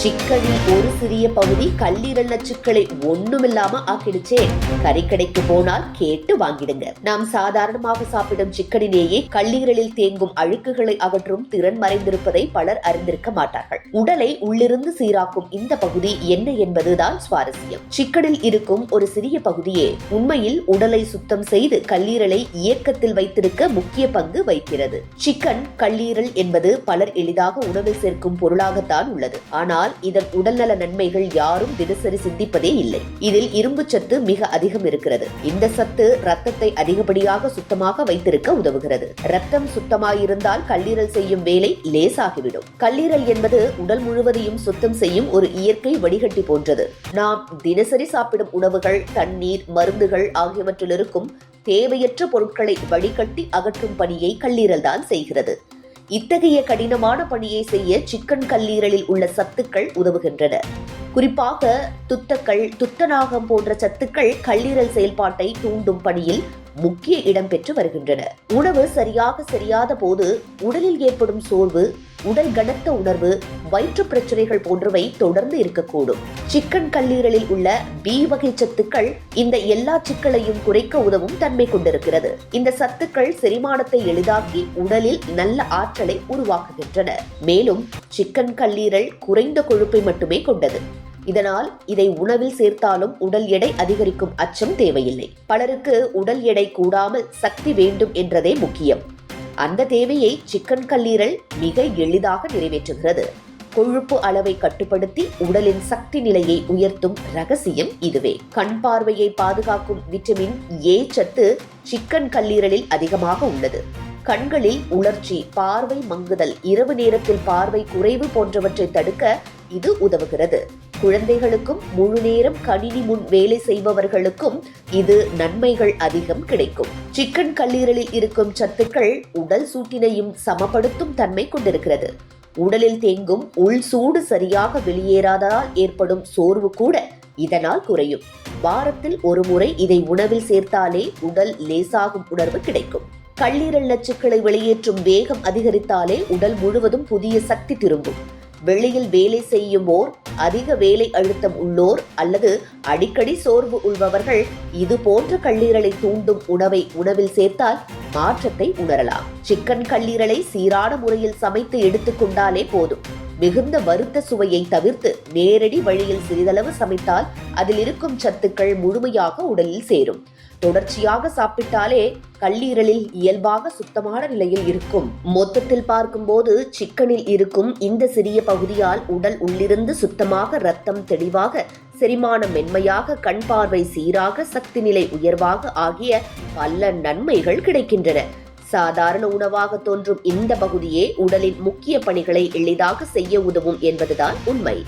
சிக்கனில் ஒரு சிறிய பகுதி கல்லீரல் நச்சுக்களை ஒண்ணுமில்லாம ஆக்கிடுச்சே. கறிக்கடைக்கு போனால் கேட்டு வாங்கிடுங்க. நாம் சாதாரணமாக சாப்பிடும் சிக்கனிலேயே கல்லீரலில் தேங்கும் அழுக்குகளை அகற்றும் திறன் மறைந்திருப்பதை பலர் அறிந்திருக்க மாட்டார்கள். உடலை உள்ளிருந்து சீராக்கும் இந்த பகுதி என்ன என்பதுதான் சுவாரஸ்யம். சிக்கனில் இருக்கும் ஒரு சிறிய பகுதியே உண்மையில் உடலை சுத்தம் செய்து கல்லீரலை இயக்கத்தில் வைத்திருக்க முக்கிய பங்கு வகிக்கிறது. சிக்கன் கல்லீரல் என்பது பலர் எளிதாக உணவில் சேர்க்கும் பொருளாகத்தான் உள்ளது. ஆனால் இதன் உடல்நல நன்மைகள் யாரும் தினசரி சிந்திப்பதே இல்லை. இதில் இரும்பு சத்து மிக அதிகம் இருக்கிறது. இந்த சத்து ரத்தத்தை அதிகப்படியாக சுத்தமாக வைத்திருக்க உதவுகிறது. ரத்தம் சுத்தமாயிருந்தால் கல்லீரல் செய்யும் வேலை லேசாகிவிடும். கல்லீரல் என்பது உடல் முழுவதையும் சுத்தம் செய்யும் ஒரு இயற்கை வடிகட்டி போன்றது. நாம் தினசரி சாப்பிடும் உணவுகள், தண்ணீர், மருந்துகள் ஆகியவற்றில் இருக்கும் தேவையற்ற பொருட்களை வடிகட்டி அகற்றும் பணியை கல்லீரல் தான் செய்கிறது. இத்தகைய கடினமான பணியை செய்ய சிக்கன் கல்லீரலில் உள்ள சத்துக்கள் உதவுகின்றன. குறிப்பாக துத்தக்கள், துத்தநாகம் போன்ற சத்துக்கள் கல்லீரல் செயல்பாட்டை தூண்டும் பணியில் முக்கிய இடம் பெற்று வருகின்றன. உணவு சரியாக சரியாத போது உடலில் ஏற்படும் சோர்வு, உடல் கனத்த உணர்வு, வயிற்று பிரச்சனைகள் போன்றவை தொடர்ந்து இருக்கக்கூடும். சிக்கன் கல்லீரலில் உள்ள பி வகை சத்துக்கள் இந்த எல்லா சிக்கலையும் குறைக்க உதவும் தன்மை கொண்டிருக்கிறது. இந்த சத்துக்கள் செரிமானத்தை எளிதாக்கி உடலில் நல்ல ஆற்றலை உருவாக்குகின்றன. மேலும் சிக்கன் கல்லீரல் குறைந்த கொழுப்பை மட்டுமே கொண்டது. இதனால் இதை உணவில் சேர்த்தாலும் உடல் எடை அதிகரிக்கும் அச்சம் தேவையில்லை. பலருக்கு உடல் எடை கூடாமல் சக்தி வேண்டும் என்றதே முக்கியம். அந்த தேவையை சிக்கன் கல்லீரல் மிக எளிதாக நிறைவேற்றுகிறது. கொழுப்பு அளவை கட்டுப்படுத்தி உடலின் சக்தி நிலையை உயர்த்தும் ரகசியம் இதுவே. கண் பார்வையை பாதுகாக்கும் விட்டமின் ஏ சத்து சிக்கன் கல்லீரலில் அதிகமாக உள்ளது. கண்களில் உலர்ச்சி, பார்வை மங்குதல், இரவு நேரத்தில் பார்வை குறைவு போன்றவற்றை தடுக்க இது உதவுகிறது. குழந்தைகளுக்கும் முழு நேரம் கணினி முன் வேலை செய்பவர்களுக்கும் இது நன்மைகள் அதிகம் கிடைக்கும். சிக்கன் கல்லீரலில் இருக்கும் சத்துக்கள் உடல் சூட்டினையும் சமப்படுத்தும் தன்மை கொண்டிருக்கிறது. உடலில் தேங்கும் உள் சூடு சரியாக வெளியேறாததால் ஏற்படும் சோர்வு கூட இதனால் குறையும். வாரத்தில் ஒரு முறை இதை உணவில் சேர்த்தாலே உடல் லேசாகும் உணர்வு கிடைக்கும். கல்லீரல் நச்சுக்களை வெளியேற்றும் வேகம் அதிகரித்தாலே உடல் முழுவதும் புதிய சக்தி திரும்பும். வெளியில் வேலை செய்யும்போர், அதிக வேலை அழுத்தம் உள்ளோர் அல்லது அடிக்கடி சோர்வு உள்ளவர்கள் இது போன்ற கல்லீரலை தூண்டும் உணவை உணவில் சேர்த்தால் மாற்றத்தை உணரலாம். சிக்கன் கல்லீரலை சீரான முறையில் சமைத்து எடுத்துக்கொண்டாலே போதும். மிகுந்த வறுத்த சுவையை தவிர்த்து நேரடி வழியில் சிறிதளவு சமைத்தால் அதில் இருக்கும் சத்துக்கள் முழுமையாக உடலில் சேரும். தொடர்ச்சியாக சாப்பிட்டாலே கல்லீரலில் இயல்பாக சுத்தமான நிலையில் இருக்கும். மொத்தத்தில் பார்க்கும்போது சிக்கனில் இருக்கும் இந்த சிறிய பகுதியால் உடல் உள்ளிருந்து சுத்தமாக, ரத்தம் தெளிவாக, செரிமானம் மென்மையாக, கண் பார்வை சீராக, சக்தி நிலை உயர்வாக ஆகிய பல நன்மைகள் கிடைக்கின்றன. சாதாரண உணவாக தோன்றும் இந்த பகுதியே உடலின் முக்கிய பணிகளை எளிதாக செய்ய உதவும் என்பதுதான் உண்மை.